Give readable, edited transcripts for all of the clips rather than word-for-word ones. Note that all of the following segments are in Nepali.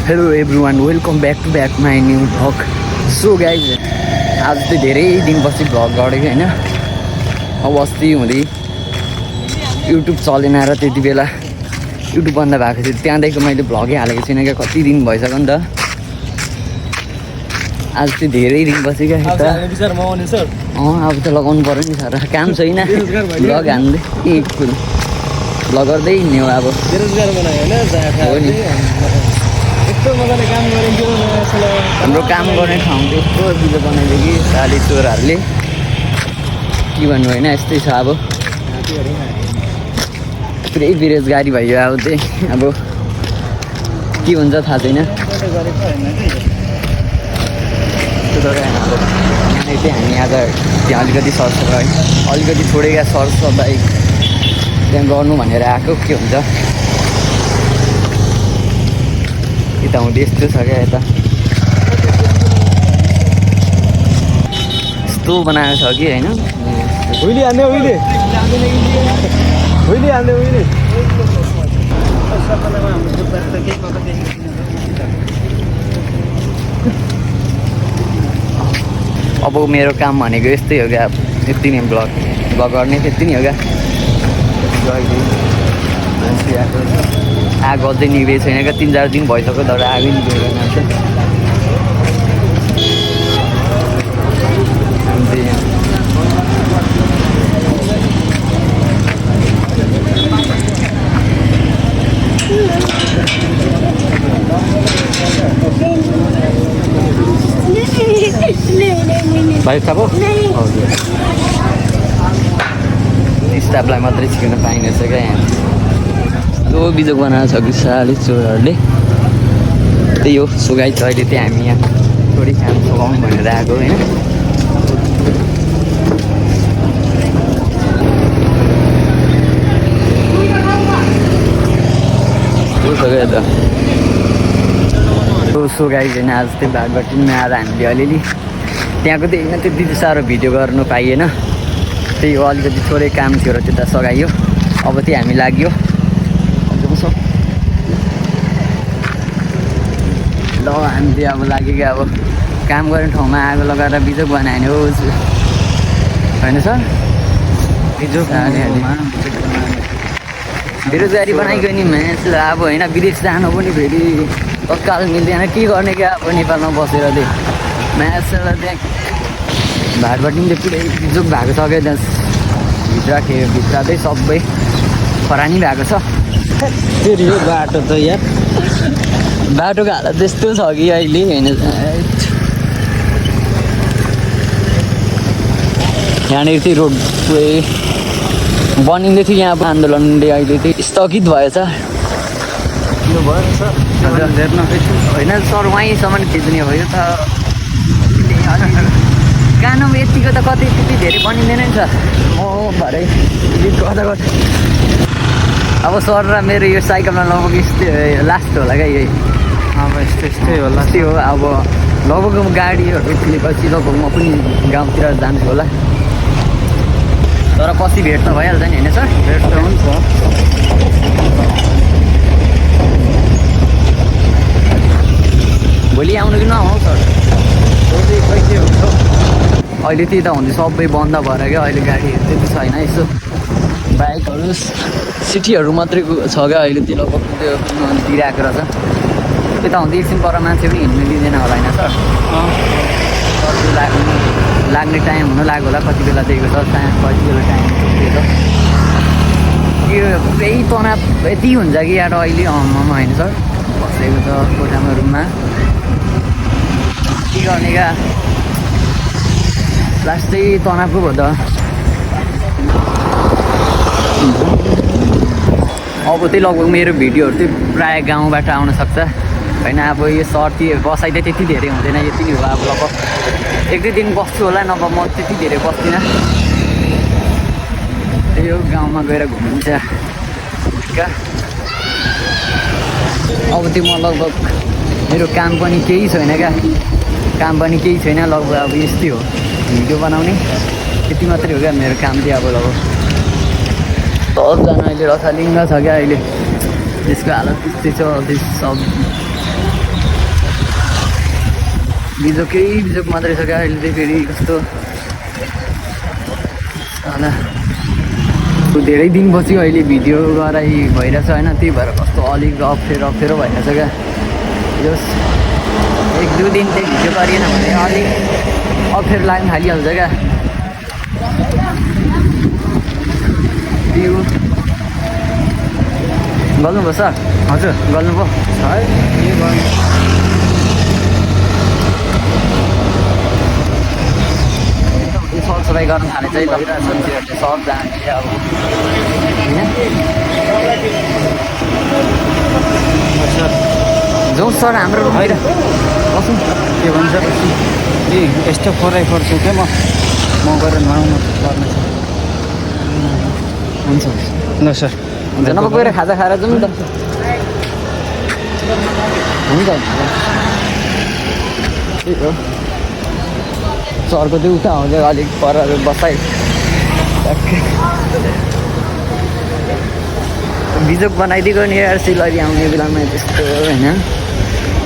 Hello everyone welcome back my new vlog. So guys आज चाहिँ धेरै दिनपछि भ्लग गरेको होइन। अब अस्ति हुँदै युट्युब चलेन र त्यति बेला युट्युब बन्द भएको थियो, त्यहाँदेखिको मैले भ्लगै हालेको छुइनँ क्या। कति दिन भइसक्यो नि त। आज चाहिँ धेरै दिनपछि क्या अब त लगाउनु पऱ्यो नि सर, काम छैन भ्लग हान्दै भ्लग गर्दै हिँड्ने हो। अब हो नि हाम्रो काम गर्ने ठाउँ चाहिँ यस्तो बिलो बनाइदियो कि साली चोरहरूले, के भन्नु होइन। यस्तै छ अब, पुरै बेरोजगारी भयो। अब चाहिँ अब के हुन्छ थाहा छैन। यहाँनिर चाहिँ हामी आज त्यहाँ अलिकति सरसफाइ अलिकति थोरै क्या सरसफाइ त्यहाँ गर्नु भनेर आएको। के हुन्छ यता हुँदै यस्तो छ क्या। यता यस्तो बनाएको छ कि होइन। अब मेरो काम भनेको यस्तै हो क्या। यति नै भ्लग गर्ने त्यति नै हो क्या। आगो अझै निभेको छैन क्या, 3-4 दिन भइसक्यो तर आगै निभेको छैन। भाइ खाबो स्टाफलाई मात्रै सिकाउन पाइनेछ क्या। यहाँ त्यो बिजोग बनाएको छ कि साली चोरहरूले, त्यही हो। सुगाइ छ अहिले चाहिँ हामी यहाँ थोरै काम सघाउँ भनेर आएको होइन। सुगाइ छैन आज चाहिँ बागबटीमा आएर हामीले अलिअलि त्यहाँको चाहिँ त्यति साह्रो भिडियो गर्नु पाइएन। त्यही हो, अलिकति थोरै काम थियो र त्यता सघाइयो। अब चाहिँ हामी लाग्यो ल हामी चाहिँ अब लाग्यो क्या। अब काम गर्ने ठाउँमा आगो लगाएर बिजोग बनायो हो होइन सर। बेरोजगारी बनाइगयो नि म्याच। अब होइन विदेश जानु पनि फेरि तत्काल मिल्दैन, के गर्ने क्या। अब नेपालमा बसेर चाहिँ म्याच त्यहाँ भाटबाट पनि पुरै बिजोग भएको छ क्या। त्यहाँ भित्र चाहिँ सबै खरानी भएको छ। फेरि यो बाटो त यार, बाटोको हालत त्यस्तो छ कि अहिले होइन। यहाँनिर चाहिँ रोड पुरै बनिँदै थियो। यहाँ आन्दोलनले अहिले चाहिँ स्थगित भएछ। यो भयो सर होइन सर, वहीँसम्म खिच्ने हो। यो त कानुन यतिको त कति त्यति धेरै बनिँदैन नि सर। म भरे कता कता अब सर र मेरो यो साइकलमा लगभग यस्तै लास्ट होला क्या। यही अब यस्तै होला। त्यही हो। अब लगभग गाडीहरू खुलेपछि लगभग म पनि गाउँतिर जान्छु होला। तर पछि भेट त भइहाल्छ नि होइन सर। भेट त हुन्छ। भोलि आउनु कि नआउनु सर? भोलि खै के हुन्छ। अहिले त्यही त हुन्छ, सबै बन्द भएर क्या। अहिले गाडीहरू त्यति छैन। यसो बाइकहरू सिटीहरू मात्रै छ क्या अहिले। त्यो लगभग त्यो दिइरहेको रहेछ। त्यता हुँदै एकछिन पर मान्छे पनि हिँड्नु दिँदैन होला होइन सर। कति लाग्ने टाइम हुनु लाग्यो होला। कति बेला दिएको छ कति बेला टाइम पुगेको यो पुरै तनाव यति हुन्छ कि यार अहिले। ममा होइन सर, बसेको छ कोठामा रुममा, के गर्ने क्या। लास्ट चाहिँ तनावको भयो त। अब चाहिँ लगभग मेरो भिडियोहरू चाहिँ प्रायः गाउँबाट आउन सक्छ होइन। अब यो सर्ती बसाइ चाहिँ त्यति धेरै हुँदैन। यति नै हो। अब लगभग 1-2 दिन बस्छु होला, नभए म त्यति धेरै बस्दिनँ। त्यही हो, गाउँमा गएर घुमिन्छ क्या। अब त्यो म लगभग मेरो काम पनि केही छैन क्या। काम पनि केही छैन लगभग। अब यस्तै हो, भिडियो बनाउने त्यति मात्रै हो क्या मेरो काम चाहिँ। अब लगभग 10जना अहिले रथालिङ्ग छ क्या अहिले। त्यसको हालत त्यस्तै छ। सब बिजोक मात्रै छ क्या अहिले चाहिँ फेरि कस्तो होला धेरै दिनपछि अहिले भिडियो गराइ भइरहेछ होइन त्यही भएर कस्तो अलिक अप्ठ्यारो भइरहेछ क्या जस 1-2 दिन चाहिँ भिडियो गरिएन भने अलिक अप्ठ्यारो लाग्न थालिहाल्छ क्या गर्नुभयो सर हजुर गर्नुभयो है के गर्नु सरसफाइ गर्न थाले चाहिँ लगिरहेको छ मान्छेहरूले सब जाने अब होइन जाउँ सर हाम्रो होइन बसौँ के भन्छ ए यस्तो 4x4 छु क्या म गएर नुहाउनु पर्ने छ हुन्छ ल सर हुन्छ नभए गएर खाजा खाएर जाउँ नि त हुन्छ त्यही हो सरको चाहिँ उता आउँछ अलिक पर बसाइ बिजोक बनाइदिएको नि यार सिलरी आउने बेलामा त्यस्तो होइन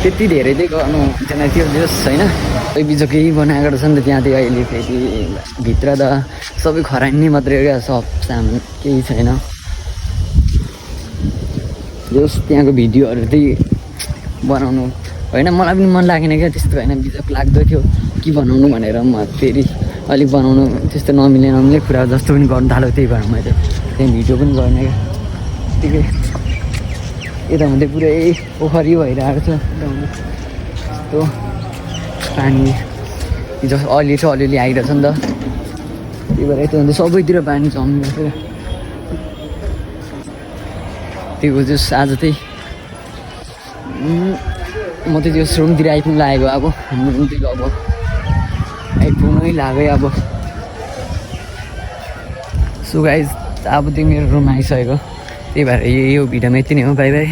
त्यति धेरै चाहिँ गर्नु हुन्थेन त्यो जस होइन कोही बिजोकै बनाएको रहेछ नि त त्यहाँ चाहिँ अहिले फेरि भित्र त सबै खरानी मात्रै हो क्या सब सामान केही छैन जस त्यहाँको भिडियोहरू चाहिँ बनाउनु होइन मलाई पनि मन लागेन क्या त्यस्तो होइन बिजोक लाग्दो थियो के बनाउनु भनेर म फेरि अलिक बनाउनु त्यस्तो नमिले कुरा जस्तो पनि गर्नु थाल्यो त्यही भएर मैले त्यहाँ भिडियो पनि गर्ने क्या त्यतिकै यता हुँदै पुरै पोखरी भइरहेको छ यस्तो पानी जस अलिअलि आइरहेछ नि त त्यही भएर यता हुँदै सबैतिर पानी जमिरहेको छ त्यो जस आज चाहिँ म चाहिँ त्यो सुरुङतिर आइपुग्नु लागेको अब हाम्रो रुम चाहिँ अब आइपुग्नै लाग्यो अब सो गाइज अब त्यो मेरो रुम आइसकेको त्यही भएर यो भिडियोमा यति नै हो बाई बाई